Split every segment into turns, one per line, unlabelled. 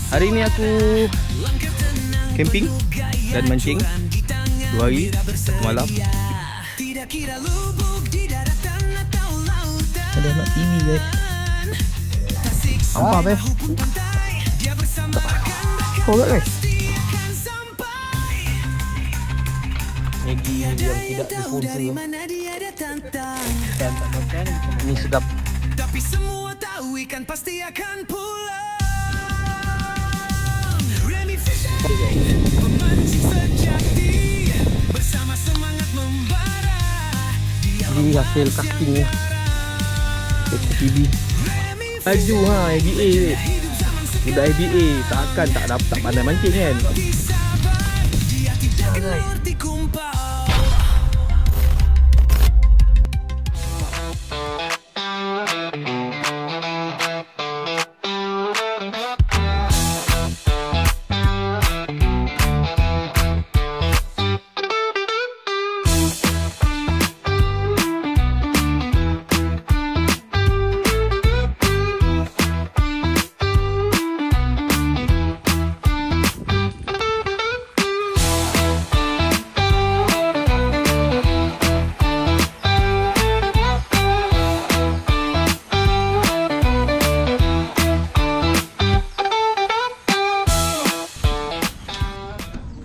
Hari ini aku camping dan mancing 2 hari 1 malam.
Ada anak TV guys. Apa beb? Oh guys. Maggi yang tidak difungsi. Dan tak makan. Ini sedap. Tapi semua tahu ikan pasti akan pulang. Ini hasil casting ya. TV. Laju ABA. Budak ABA takkan tak dapat tak pandai mancing kan.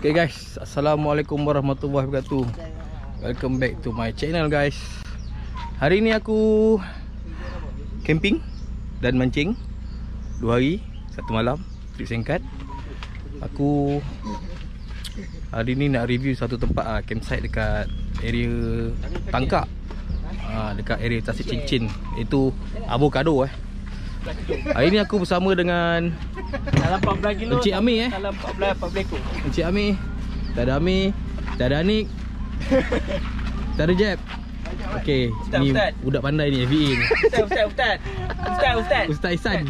Okay guys, Assalamualaikum warahmatullahi wabarakatuh. Welcome back to my channel guys. Hari ni aku camping dan mancing 2 hari 1 malam, trip singkat. Aku hari ni nak review satu tempat campsite dekat area Tangkak, dekat area Tasik Cincin, iaitu Avocado. Hari ni aku bersama dengan
dalam 14 kilo
Encik Ami
dalam 14 ekor.
Encik Ami, tak ada Ami, tak ada Anik, tak ada Jeb. Okey, ni
Ustaz.
budak pandai ni FVA ni. Ustaz Ihsan.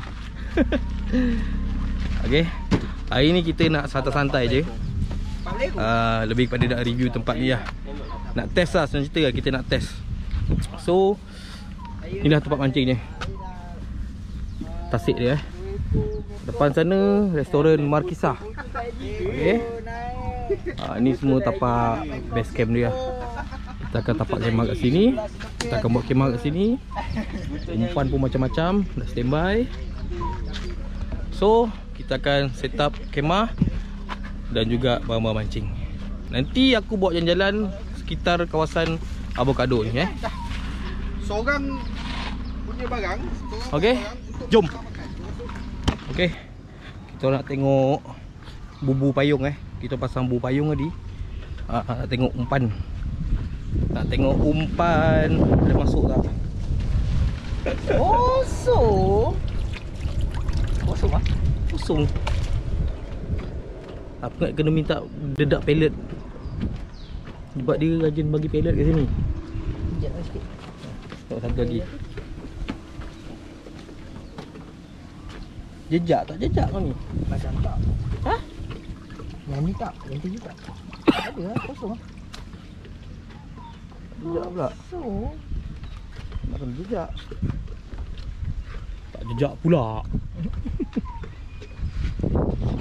Okey. Hari ni kita nak santai-santai je. Lebih kepada nak review tempat ni lah. Nak test lah, senang cerita lah, kita nak test. So, inilah tempat mancing ni. Tasik dia depan sana restoran Markisah. Okey. Ini semua tapak base camp dia. Kita akan tapak kemah kat sini. Kita akan buat kemah kat sini. Umpan pun macam-macam dah standby. So, kita akan set up kemah dan juga barang-barang mancing. Nanti aku buat jalan-jalan sekitar kawasan Avocado ni
Seorang punya barang.
Okey. Jom. Okey. Kita nak tengok bubu payung Kita pasang bubu payung tadi. Nak tengok umpan. Nak tengok umpan ada masuk tak? Kosong. Kosong ah. Kosong. Aku nak kena minta dedak pellet. Sebab dia rajin bagi pellet kat sini.
Sekejap sikit.
Tengok satu lagi. Jejak tak jejak kau ni?
Macam tak.
Hah?
Yang ni tak, yang tu juga. Ada lah, kosong.
Jejak pula.
Kosong.
Nak kena jejak. Tak jejak pula.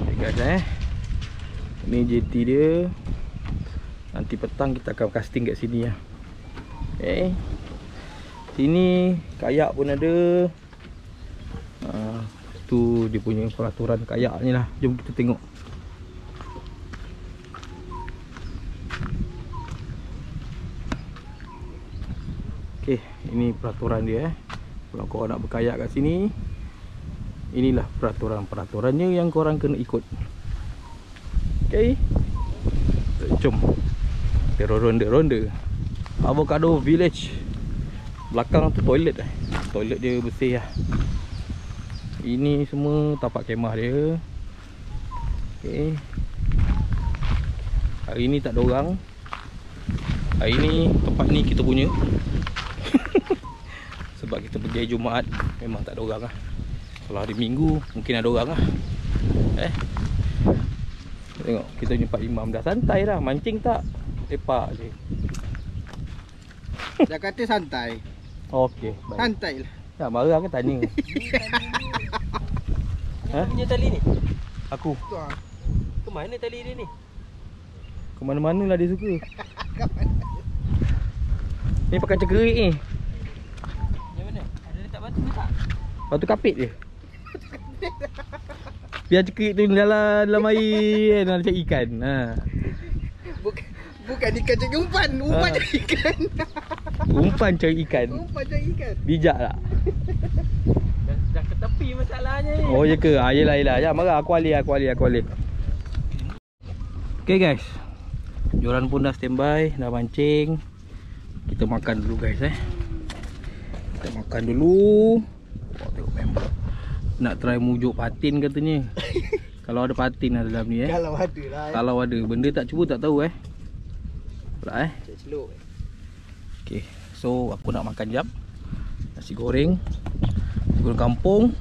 Okay guys Ni JT dia. Nanti petang kita akan casting kat sini lah. Okay. Sini kayak pun ada. Tu dia punya peraturan kayak ni lah. Jom kita tengok. Okay, ini peraturan dia Kalau korang nak berkayak kat sini, inilah peraturan-peraturannya yang korang kena ikut. Okay, jom kita ronda-ronda Avocado Village. Belakang tu toilet Toilet dia bersih lah. Ini semua tapak kemah dia. Okay. Hari ni tak ada orang. Hari ni tempat ni kita punya. Sebab kita pergi Jumaat, memang tak ada orang lah. Kalau hari Minggu mungkin ada orang lah.
Tengok kita punya Pak Imam dah santai dah. Mancing tak? Lepak je.
Dah kata santai.
Okey, baik.
Santai lah.
Tak marah ke tanya? Ha?
Punya tali ni.
Aku.
Tu ah.
Ke mana tali dia ni?
Ke mana-mana lah dia suka. Ni pakai cekerik ni.
Yang mana? Ada letak batu ke tak?
Batu kapit je. Biar cekerik tu dalam air kan, cari ikan. Ha.
Bukan ikan cari umpan. Umpan
Ah.
cari ikan.
Umpan cari ikan.
Umpan cari ikan.
Bijak tak?
Dah ke tepi masalahnya ni.
Oh ya ke? Ah, yelah. Jangan marah. Aku alih. Okay guys. Joran pun dah standby. Dah mancing. Kita makan dulu guys Kita makan dulu. Oh, tengok member. Nak try mujuk patin katanya. Kalau ada patin lah dalam ni
Kalau ada lah.
Kalau ada. Benda tak cuba tak tahu Pula
Cek celuk.
Okay. So aku nak makan jap. Nasi goreng. Nasi goreng kampung.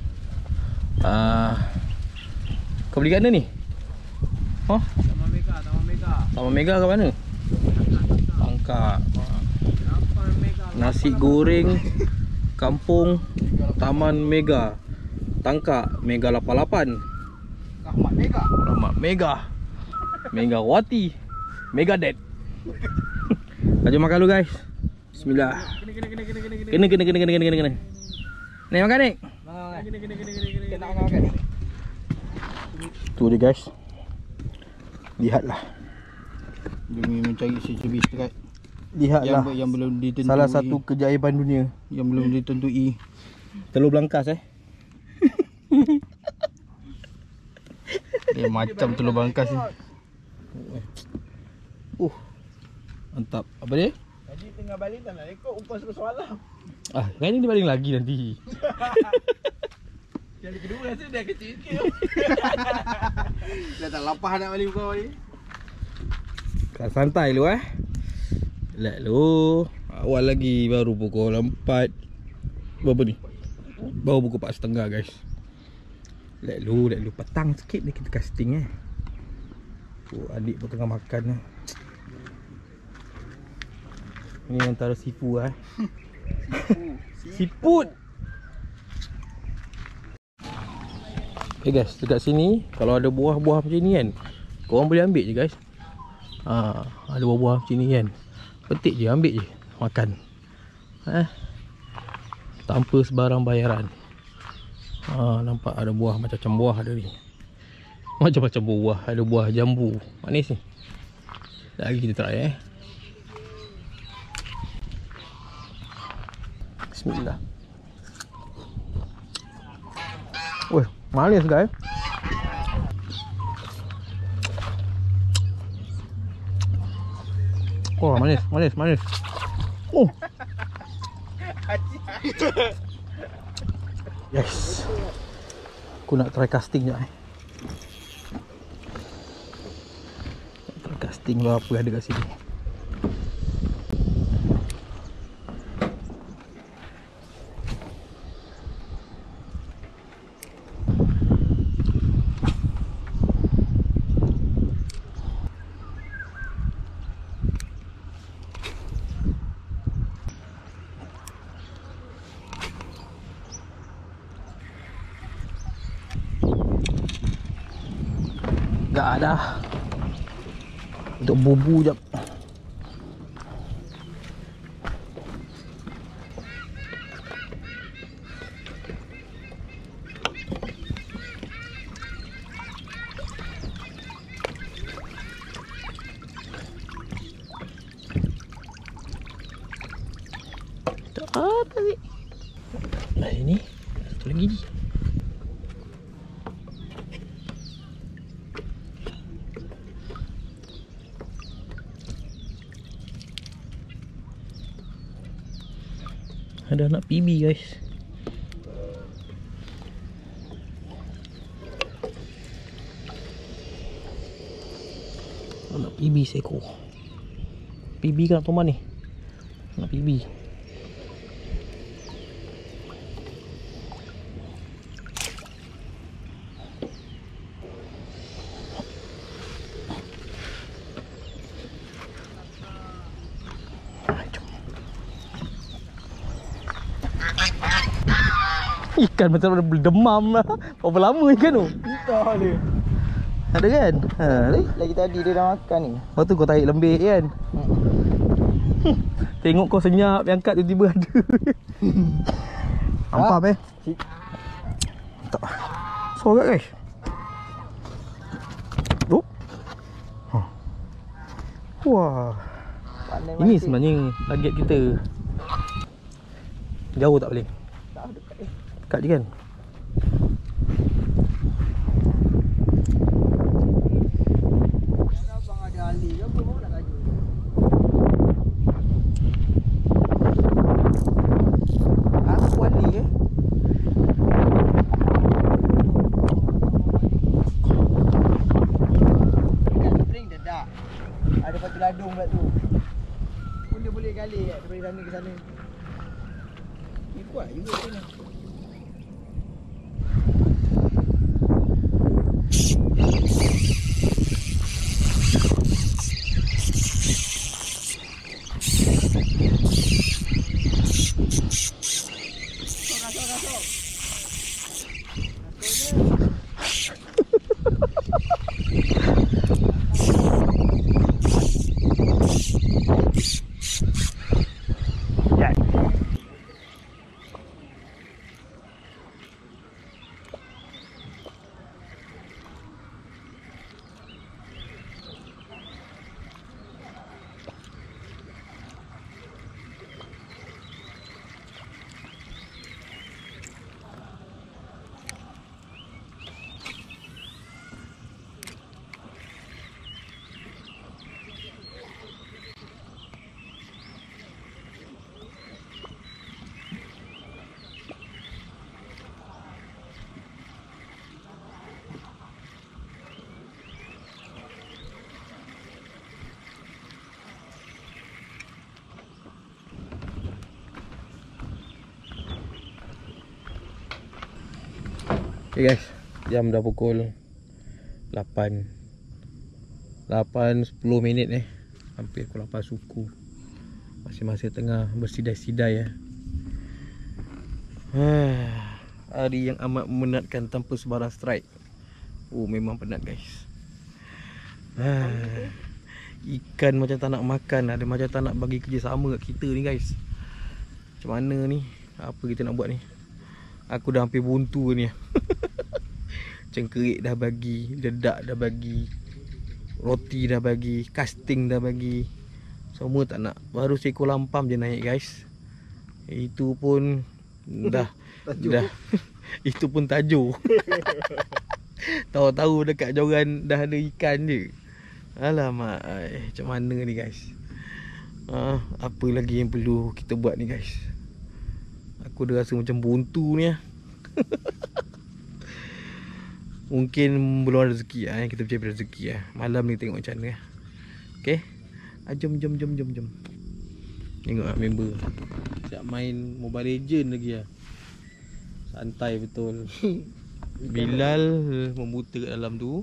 Kau beli kat mana ni? Hah? Taman Mega ke mana? Tangkak. Nasi goreng kampung Taman Mega. Tangkak Mega 88.
Rahmat Mega.
Rahmat Mega. Megawati. Megadeth. Jom makan dulu guys. Bismillah. Kena. Ni makan ni.
Kena makan.
Tu dia guys. Lihatlah.
Demi mencari CCTV strike
Lihatlah.
yang belum ditentui.
Salah satu keajaiban dunia.
Yang belum ditentui.
Telur belangkas
Dia macam telur bangkas ni.
Mantap. Apa dia?
Tadi tengah baling tak nak ikut umpan soalan.
Kan ini dia baling lagi nanti.
Yang kedua rasa dah kecil sikit. Dah tak lapar nak baling kau ni.
Santai lu Relax lu. Awal lagi baru pukul 4. Berapa ni? Baru pukul 4.30 guys. Relax lu. Petang sikit ni kita casting adik pun tengah makan Ini antara sifu Siput. Okay guys, dekat sini kalau ada buah-buah macam ni kan, korang boleh ambil je guys. Ada buah-buah macam ni kan, petik je, ambil je, makan. Tanpa sebarang bayaran. Nampak ada buah macam-macam buah ada ni. Macam-macam buah, ada buah jambu manis ni. Lagi kita try Bismillah. Weh, manis guys. Oh, manis. Oh. Yes. Aku nak try casting je Try casting lah apa ada kat sini. Tak ada. Untuk bubu jap. Tak apa ni? Nah ini satu lagi ni. Ada anak PB guys. Anak PB seekor. PB kan Toman ni. Anak PB.
Ikan macam mana berdemam lah. Berapa lama ikan tu?
Entah dia.
Ada kan? Ha, ni.
Lagi tadi dia dah makan ni.
Lepas tu kau tarik lembik kan? Tengok kau senyap yang angkat tiba-tiba ada. Nampak Tak. Sorak guys. Oh. Wah. Ini sebenarnya target kita. Jauh tak boleh?
Tak dekat ni.
Dekat je kan?
Abang ada Ali ke apa mau nak tajuk. Aku Ali ke? Dekat spring dedak. Ada batu ladung pula tu. Pun dia boleh gali daripada sana ke sana. Ni kuat juga ni.
Okay guys, jam dah pukul 8 10 minit hampir pukul 8 suku. Masih tengah bersidai-sidai hari yang amat memenatkan tanpa sebarang strike. Oh memang penat guys. Ikan macam tak nak makan, ada macam tak nak bagi kerjasama kat kita ni guys. Macam mana ni? Apa kita nak buat ni? Aku dah hampir buntu ni. Cengkerik dah bagi, dedak dah bagi, roti dah bagi, casting dah bagi. Semua tak nak. Baru seekor lampam je naik guys. Itu pun dah itu pun tajuk. Tahu-tahu dekat joran dah ada ikan je. Alamak, macam mana ni guys. Apa lagi yang perlu kita buat ni guys. Aku dah rasa macam buntu ni Mungkin belum ada rezeki kita percaya pada rezeki Malam ni tengok macam mana Okay. Jom. Tengok member siap main Mobile Legend lagi Santai betul. Bilal memuta kat dalam tu.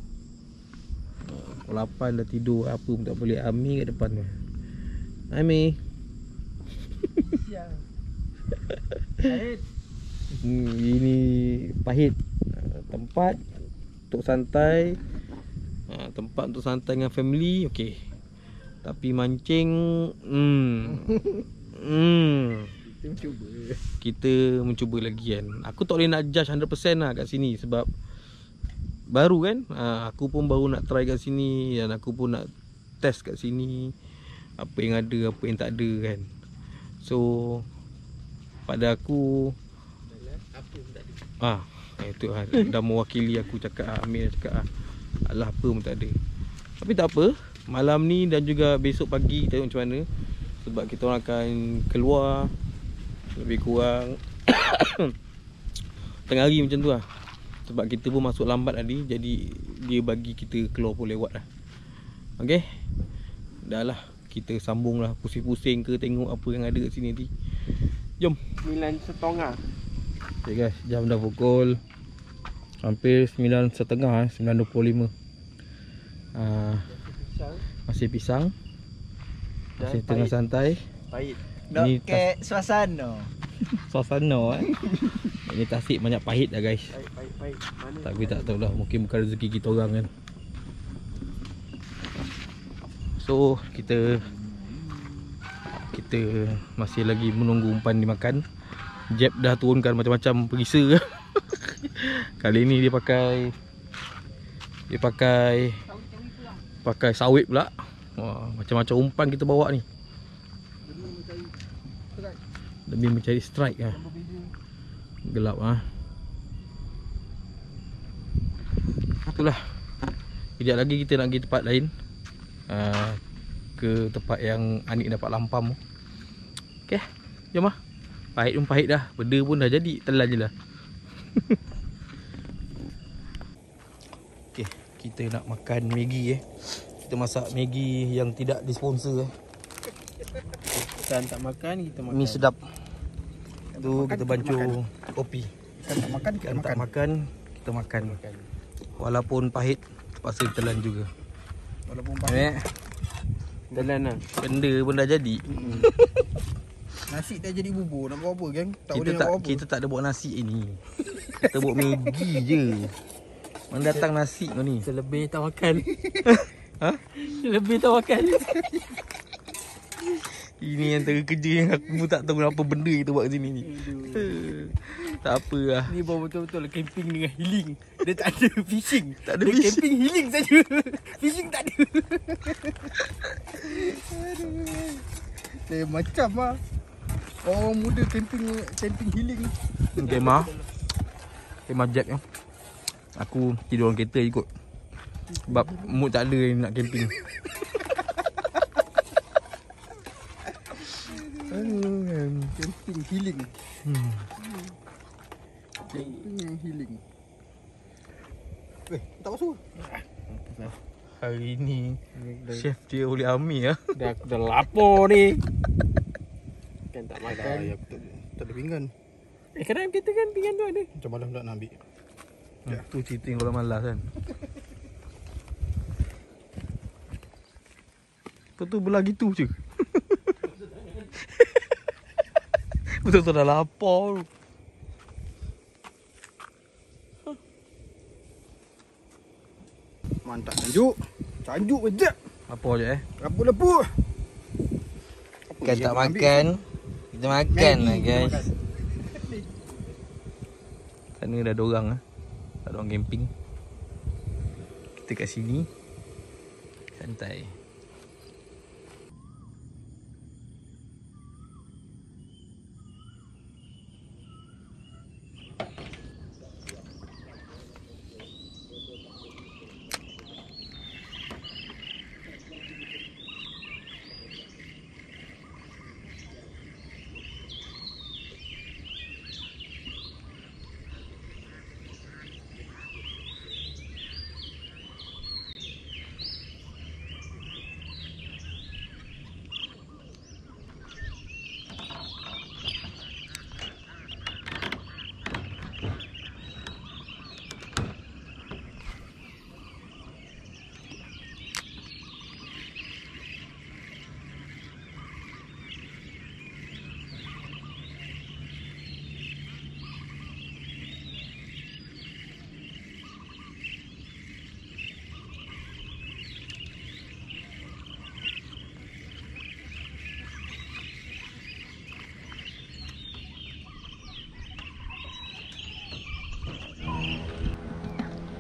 Pukul 8 dah tidur. Apa pun tak boleh. Ami kat depan tu. Ami.
Pahit.
Ini pahit. Tempat untuk santai. Tempat untuk santai dengan family. Okey. Tapi mancing kita mencuba lagi kan. Aku tak boleh nak judge 100% lah kat sini. Sebab baru kan. Aku pun baru nak try kat sini. Dan aku pun nak test kat sini. Apa yang ada, apa yang tak ada kan. So pada aku itu dah mewakili aku cakap. Amir cakap alah apa pun tak ada. Tapi tak apa. Malam ni dan juga besok pagi tengok macam mana. Sebab kita orang akan keluar lebih kurang tengah hari macam tu lah. Sebab kita pun masuk lambat tadi. Jadi dia bagi kita keluar pun lewat lah. Okay. Dah lah. Kita sambung lah. Pusing-pusing ke tengok apa yang ada kat sini nanti. Jom.
9.30.
Okay guys. Jam dah pukul hampir 9.30 9.25. Masih pisang. Masih tengah santai.
Pahit.
Ni
Nak ke suasana.
Suasana Banyak tasik, banyak pahit dah guys.
Baik. Mana?
Tapi tak tahulah, mungkin bukan rezeki kita orang kan. So kita masih lagi menunggu umpan dimakan. Jeb dah turunkan macam-macam perisa. Kali ni dia pakai sawit pula. Wah, macam-macam umpan kita bawa ni. Demi mencari strike lah. Gelap ah. Itulah. Kejap lagi kita nak pergi tempat lain. Ke tempat yang Anik dapat lampam. Okay, jom lah. Pahit pun pahit dah. Benda pun dah jadi, telan je lah. Okay, kita nak makan Maggi Kita masak Maggi yang tidak disponsor
Kita tak makan, kita makan.
Mi sedap. Tu kita bancuh kopi.
Kan tak makan,
Kan tak makan, kita makan. Walaupun pahit, terpaksa telan juga.
Walaupun pahit.
Telan lah.
Benda pun dah jadi.
Nasi dah jadi bubur. Nak buat apa geng? Tak boleh nak buat apa.
Kita tak ada buat nasi ini. Kita buat Maggi je. Mana datang nasi kau ni?
Selebih tak makan.
Ha?
Selebih tak makan.
Ini antara kerja yang aku pun tak tahu apa benda kita buat kat sini ni. Tak apa lah.
Ni baru betul-betul camping dengan healing. Dia tak ada fishing.
Tak ada
dia
fishing.
camping healing saja. Fishing tak ada.
Dia macam lah. Orang muda camping healing.
Kemah jet kan. Aku tidur dalam kereta je kot. Sebab mood tak ada nak camping.
Camping healing. Camping yang healing. Tak masuk.
Hari ni chef dia oleh Ami lah.
Dah lapar ni. Kan tak makan.
Aku tak ada pinggan.
Kadang kita kan pinggan tu ada.
Macam malam tak nak ambil.
Tu cerita yang orang malas kan. Kau tu belah gitu je. Betul-betul dah lapar.
Mantap sanjuk. Sanjuk je.
Apa je
Lepuk-lepuk.
Kan tak makan. Kita makan lah guys. Sana dah ada orang lah. Tak ada orang camping. Kita kat sini santai.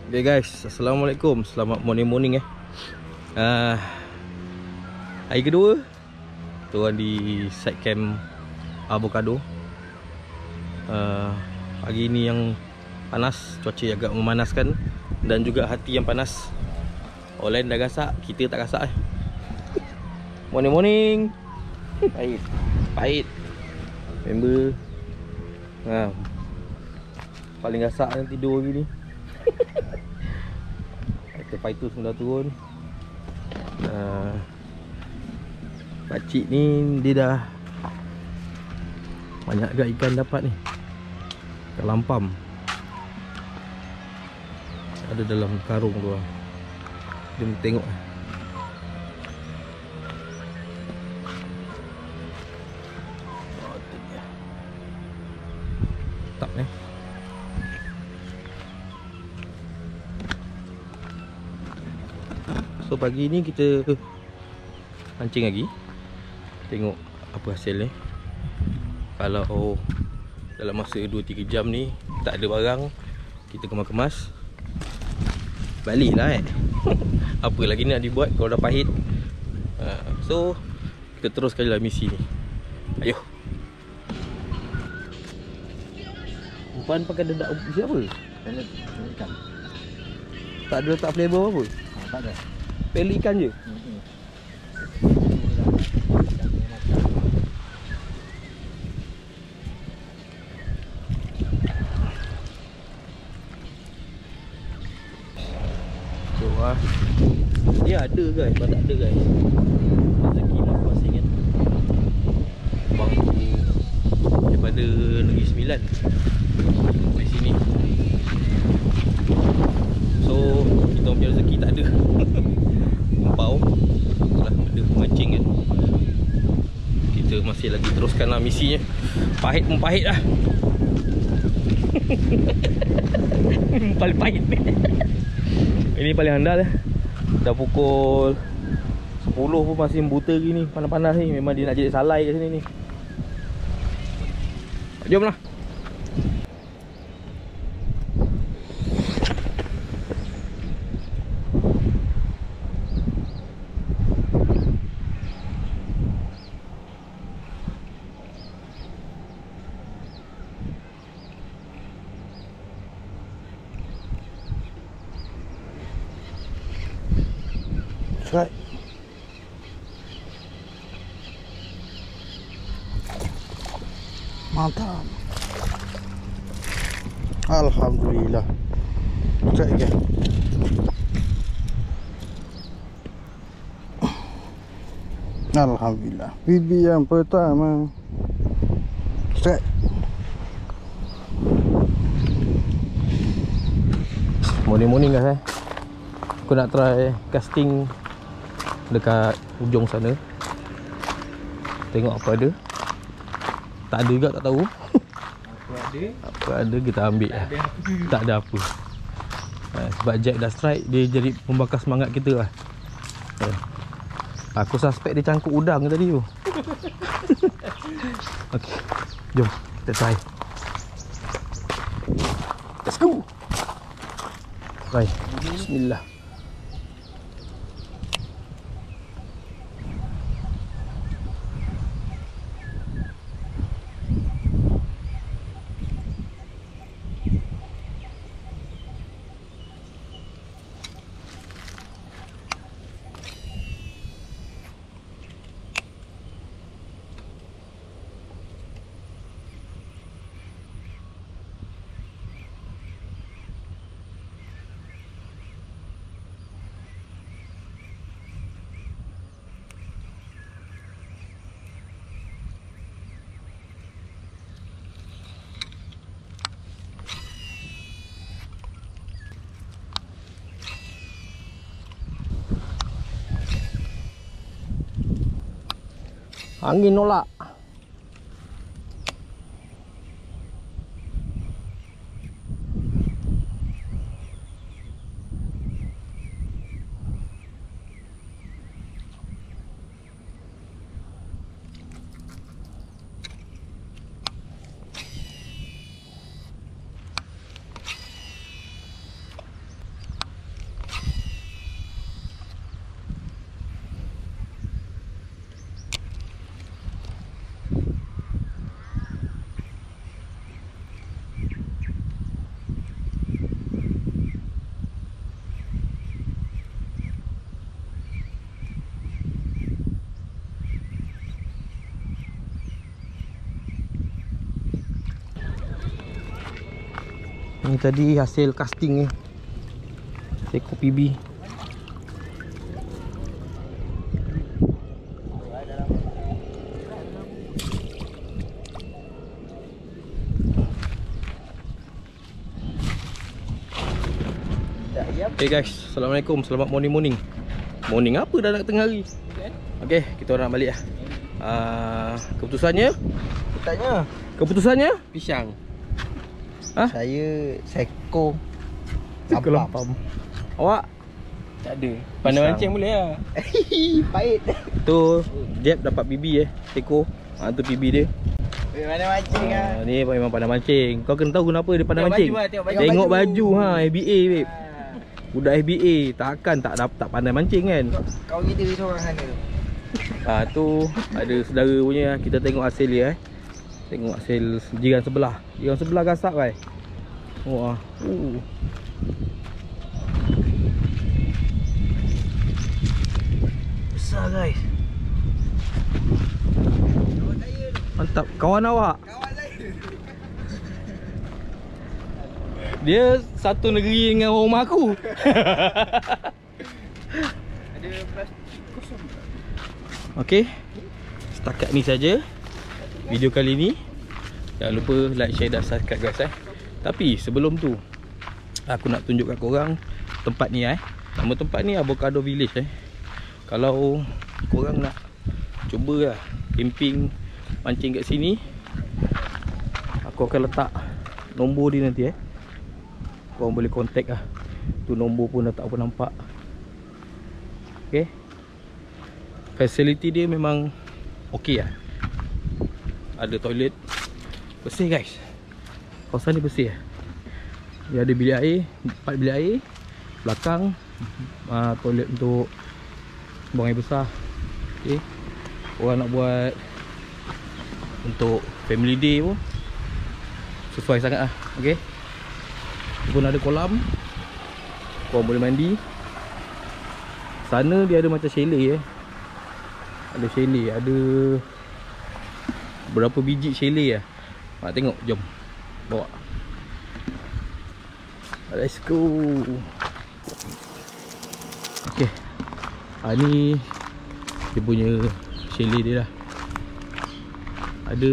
Okay guys, Assalamualaikum. Selamat morning hari kedua turun di side camp Avocado. Pagi ni yang panas, cuaca agak memanaskan dan juga hati yang panas. Online dah gasak, kita tak gasak Morning. Pahit member paling gasak yang tidur lagi ni. Fighter semua dah turun. Pakcik ni dia dah banyak agak ikan dapat ni. Ikan lampam ada dalam karung tu. Jom tengok. Tak
So pagi ni kita mancing lagi. Tengok apa hasilnya. Kalau dalam masa 2-3 jam ni tak ada barang, kita kemas-kemas, baliklah Apa lagi nak dibuat kalau dah pahit. So kita teruskan lah misi ni. Ayuh. Umpan pakai dedak siapa?
Ikan.
Tak ada letak flavor apa?
Tak ada.
Peli ikan je. So dia ada guys, tak ada guys. Rezeki masing-masing kan. Abang daripada Negeri Sembilan di sini. So kita punya rezeki tak ada. Empau itulah benda mancing kan. Kita masih lagi teruskan lah misinya. Pahit pun pahit lah. Paling pahit ni. Ini paling handal lah. Dah pukul 10 pun masih buta gini, panas-panas ni. Memang dia nak jadi salai kat sini ni. Jomlah.
Strike. Mantap. Alhamdulillah. Strike ke? Alhamdulillah. Bibi yang pertama. Strike.
Morning-morning guys Aku nak try casting dekat ujung sana. Tengok apa ada. Tak ada juga, tak tahu. Apa ada kita ambil lah. Tak ada apa. Sebab Jack dah strike, dia jadi membakar semangat kita lah. Aku suspect dia cangkuk udang tadi tu. Okay, jom kita try. Let's go. Try. Bismillah. Angin nolak. Ini tadi hasil casting ni. Seekor PB. Hey guys, Assalamualaikum. Selamat morning. Morning apa dah nak tengah hari. Okay, kita orang nak balik lah. Keputusannya?
Tanya.
Keputusannya?
Pisang.
Ha?
Saya seko.
Kelempam. Awak?
Tak ada.
Pandai
Pisang.
mancing boleh lah.
Pahit.
Tu Jeb dapat bibi Teko. Tu bibi dia.
Mana mancing ah.
Ni memang pandai mancing. Kau kena tahu kenapa dia pandai
Tengok
mancing.
baju lah, tengok baju.
Tengok baju FBA babe. Budak FBA takkan tak pandai mancing kan.
Kau kita seorang sana tu.
Tu ada saudara punya. Kita tengok hasil dia Tengok hasil jiran sebelah. Jiran sebelah gasak kan. Oh besar guys. Mantap. Kawan awak?
Kawan saya.
Dia satu negeri dengan rumah aku.
Ada plastik kosong.
Okey. Setakat ni saja video kali ni. Jangan lupa like, share dan subscribe guys Tapi sebelum tu aku nak tunjuk kat korang tempat ni Nama tempat ni Avocado Village Kalau korang nak cuba lah camping, mancing kat sini, aku akan letak nombor dia nanti korang boleh contact lah. Tu nombor pun dah tak apa nampak. Okay, facility dia memang okey lah. Ada toilet bersih guys. Kawasan ni bersih Dia ada bilik air, 4 bilik air. Belakang toilet untuk buang air besar. Okay, orang nak buat untuk family day pun sesuai sangat lah. Okay, pun ada kolam, korang boleh mandi. Sana dia ada macam chalet Ada chalet, ada berapa biji chalet nak tengok, jom bawa. Let's go. Okay, ni dia punya chalet dia lah. Ada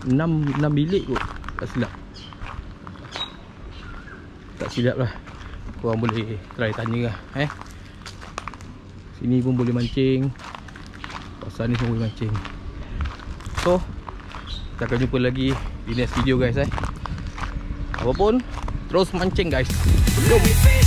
6 bilik kot, tak silap. Tak silap lah. Korang boleh try tanya lah Sini pun boleh mancing. Kawasan ni pun boleh mancing. So kita akan jumpa lagi di next video guys Apapun, terus mancing guys. Jom.